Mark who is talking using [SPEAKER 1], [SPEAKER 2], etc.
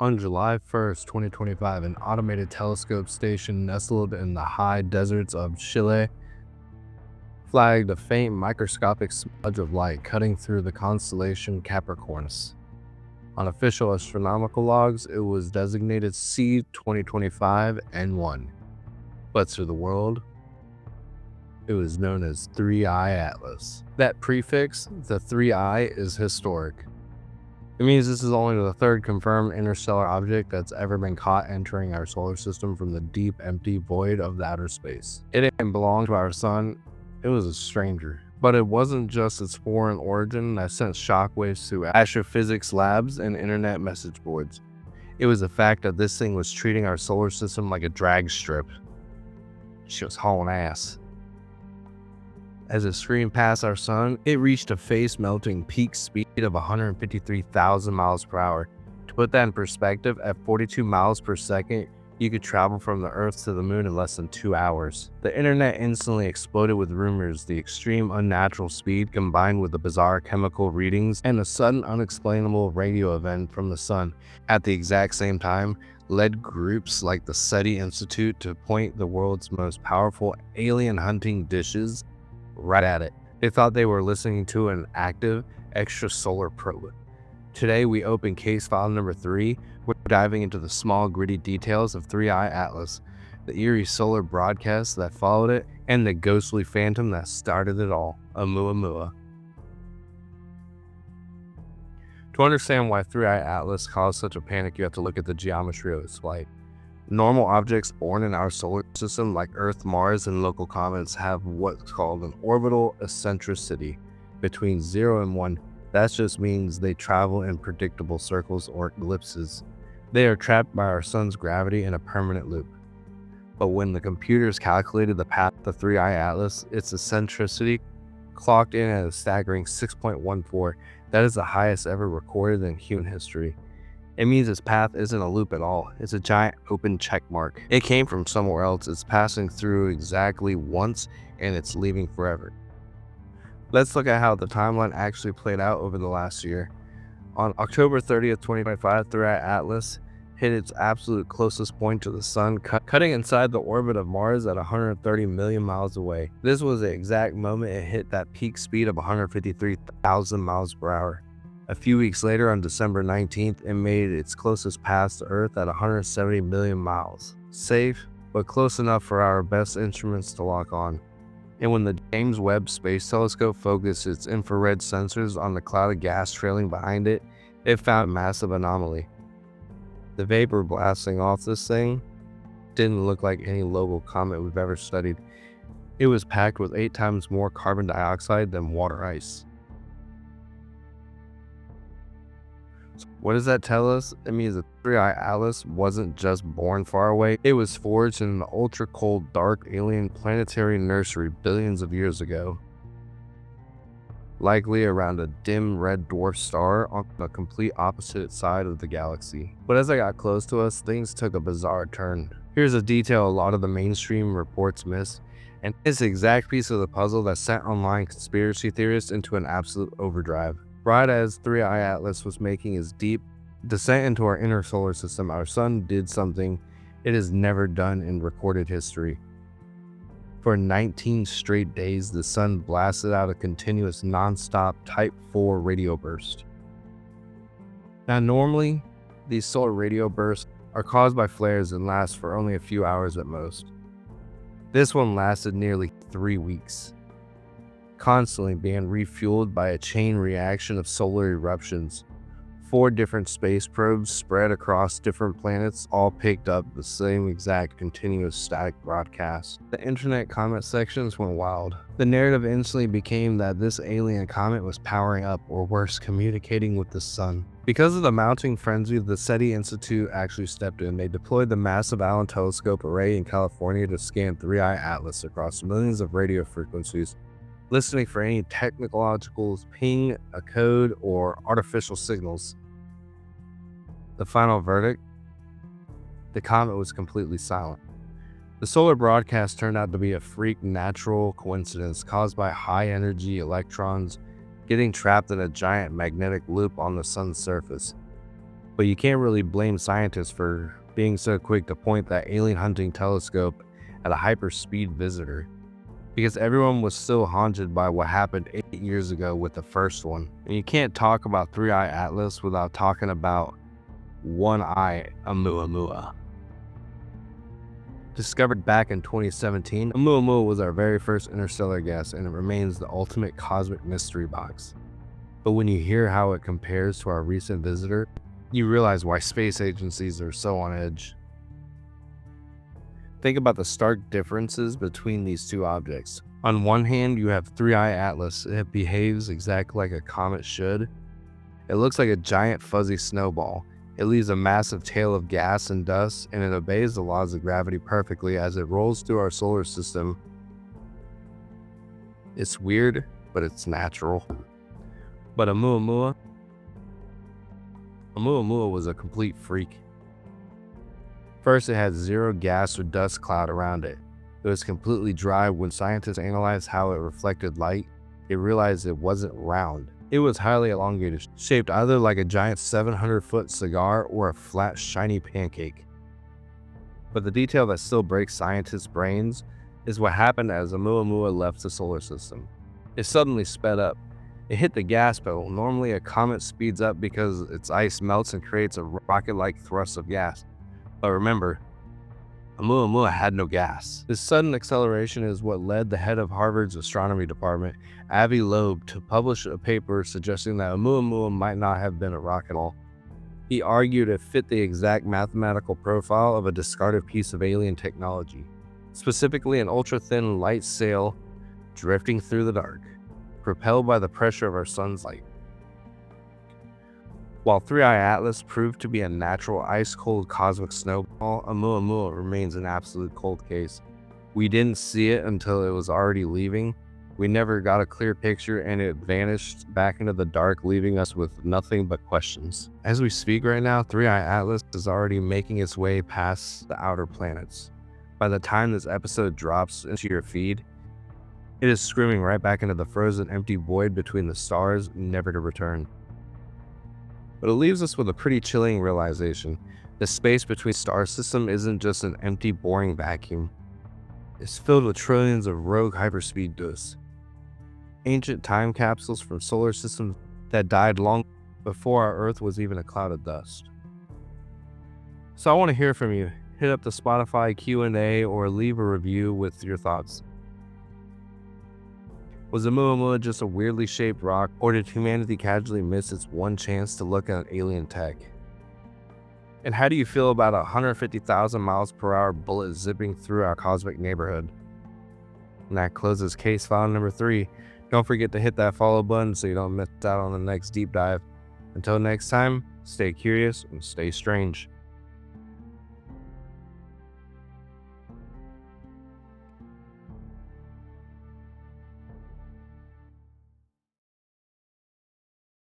[SPEAKER 1] On July 1st, 2025, an automated telescope station nestled in the high deserts of Chile flagged a faint microscopic smudge of light cutting through the constellation Capricornus. On official astronomical logs, it was designated C2025N1, but to the world, it was known as 3I Atlas. That prefix, the 3I, is historic. It means this is only the third confirmed interstellar object that's ever been caught entering our solar system from the deep, empty void of the outer space. It didn't belong to our sun, it was a stranger. But it wasn't just its foreign origin that sent shockwaves through astrophysics labs and internet message boards. It was the fact that this thing was treating our solar system like a drag strip. She was hauling ass. As it screamed past our sun, it reached a face-melting peak speed of 153,000 miles per hour. To put that in perspective, at 42 miles per second, you could travel from the Earth to the Moon in less than 2 hours. The internet instantly exploded with rumors. The extreme unnatural speed combined with the bizarre chemical readings and the sudden unexplainable radio event from the sun at the exact same time led groups like the SETI Institute to point the world's most powerful alien hunting dishes right at it. They thought they were listening to an active extrasolar probe. Today we open case file number 3. We're diving into the small gritty details of 3I Atlas, the eerie solar broadcast that followed it, and the ghostly phantom that started it all, Oumuamua. To understand why 3I Atlas caused such a panic, you have to look at the geometry of its flight. Normal objects born in our solar system like Earth, Mars, and local comets have what's called an orbital eccentricity between 0 and 1. That just means they travel in predictable circles or ellipses. They are trapped by our sun's gravity in a permanent loop. But when the computers calculated the path of 3I Atlas, its eccentricity clocked in at a staggering 6.14. That is the highest ever recorded in human history. It means its path isn't a loop at all. It's a giant open check mark. It came from somewhere else. It's passing through exactly once and it's leaving forever. Let's look at how the timeline actually played out over the last year. On October 30th, 2025, 3I Atlas hit its absolute closest point to the sun, cutting inside the orbit of Mars at 130 million miles away. This was the exact moment it hit that peak speed of 153,000 miles per hour. A few weeks later, on December 19th, it made its closest pass to Earth at 170 million miles. Safe, but close enough for our best instruments to lock on. And when the James Webb Space Telescope focused its infrared sensors on the cloud of gas trailing behind it, it found a massive anomaly. The vapor blasting off this thing didn't look like any local comet we've ever studied. It was packed with 8 times more carbon dioxide than water ice. What does that tell us? It means that 3I Atlas wasn't just born far away. It was forged in an ultra-cold, dark, alien planetary nursery billions of years ago. Likely around a dim red dwarf star on the complete opposite side of the galaxy. But as I got close to us, things took a bizarre turn. Here's a detail a lot of the mainstream reports miss, and it's the exact piece of the puzzle that sent online conspiracy theorists into an absolute overdrive. Right as 3I Atlas was making its deep descent into our inner solar system, our sun did something it has never done in recorded history. For 19 straight days, the sun blasted out a continuous non-stop Type 4 radio burst. Now normally, these solar radio bursts are caused by flares and last for only a few hours at most. This one lasted nearly 3 weeks. Constantly being refueled by a chain reaction of solar eruptions. 4 different space probes spread across different planets all picked up the same exact continuous static broadcast. The internet comment sections went wild. The narrative instantly became that this alien comet was powering up, or worse, communicating with the sun. Because of the mounting frenzy, the SETI Institute actually stepped in. They deployed the massive Allen Telescope Array in California to scan 3I Atlas across millions of radio frequencies, listening for any technological ping, a code, or artificial signals. The final verdict? The comet was completely silent. The solar broadcast turned out to be a freak natural coincidence caused by high-energy electrons getting trapped in a giant magnetic loop on the sun's surface. But you can't really blame scientists for being so quick to point that alien hunting telescope at a hyperspeed visitor, because everyone was still haunted by what happened 8 years ago with the first one. And you can't talk about Three-Eye Atlas without talking about One-Eye Oumuamua. Discovered back in 2017, Oumuamua was our very first interstellar guest, and it remains the ultimate cosmic mystery box. But when you hear how it compares to our recent visitor, you realize why space agencies are so on edge. Think about the stark differences between these two objects. On one hand, you have Three-Eye Atlas. It behaves exactly like a comet should. It looks like a giant fuzzy snowball. It leaves a massive tail of gas and dust, and it obeys the laws of gravity perfectly as it rolls through our solar system. It's weird, but it's natural. But Oumuamua was a complete freak. First, it had zero gas or dust cloud around it. It was completely dry. When scientists analyzed how it reflected light, they realized it wasn't round. It was highly elongated, shaped either like a giant 700-foot cigar or a flat, shiny pancake. But the detail that still breaks scientists' brains is what happened as Oumuamua left the solar system. It suddenly sped up. It hit the gas pedal. Normally, a comet speeds up because its ice melts and creates a rocket-like thrust of gas. But remember, Oumuamua had no gas. This sudden acceleration is what led the head of Harvard's astronomy department, Avi Loeb, to publish a paper suggesting that Oumuamua might not have been a rock at all. He argued it fit the exact mathematical profile of a discarded piece of alien technology, specifically an ultra-thin light sail drifting through the dark, propelled by the pressure of our sun's light. While Three-Eye Atlas proved to be a natural ice-cold cosmic snowball, Oumuamua remains an absolute cold case. We didn't see it until it was already leaving. We never got a clear picture, and it vanished back into the dark, leaving us with nothing but questions. As we speak right now, Three-Eye Atlas is already making its way past the outer planets. By the time this episode drops into your feed, it is screaming right back into the frozen, empty void between the stars, never to return. But it leaves us with a pretty chilling realization. The space between star systems isn't just an empty, boring vacuum. It's filled with trillions of rogue hyperspeed dust. Ancient time capsules from solar systems that died long before our Earth was even a cloud of dust. So I want to hear from you. Hit up the Spotify Q&A or leave a review with your thoughts. Was Oumuamua just a weirdly shaped rock, or did humanity casually miss its one chance to look at alien tech? And how do you feel about a 150,000 miles per hour bullet zipping through our cosmic neighborhood? And that closes case file number 3. Don't forget to hit that follow button so you don't miss out on the next deep dive. Until next time, stay curious and stay strange.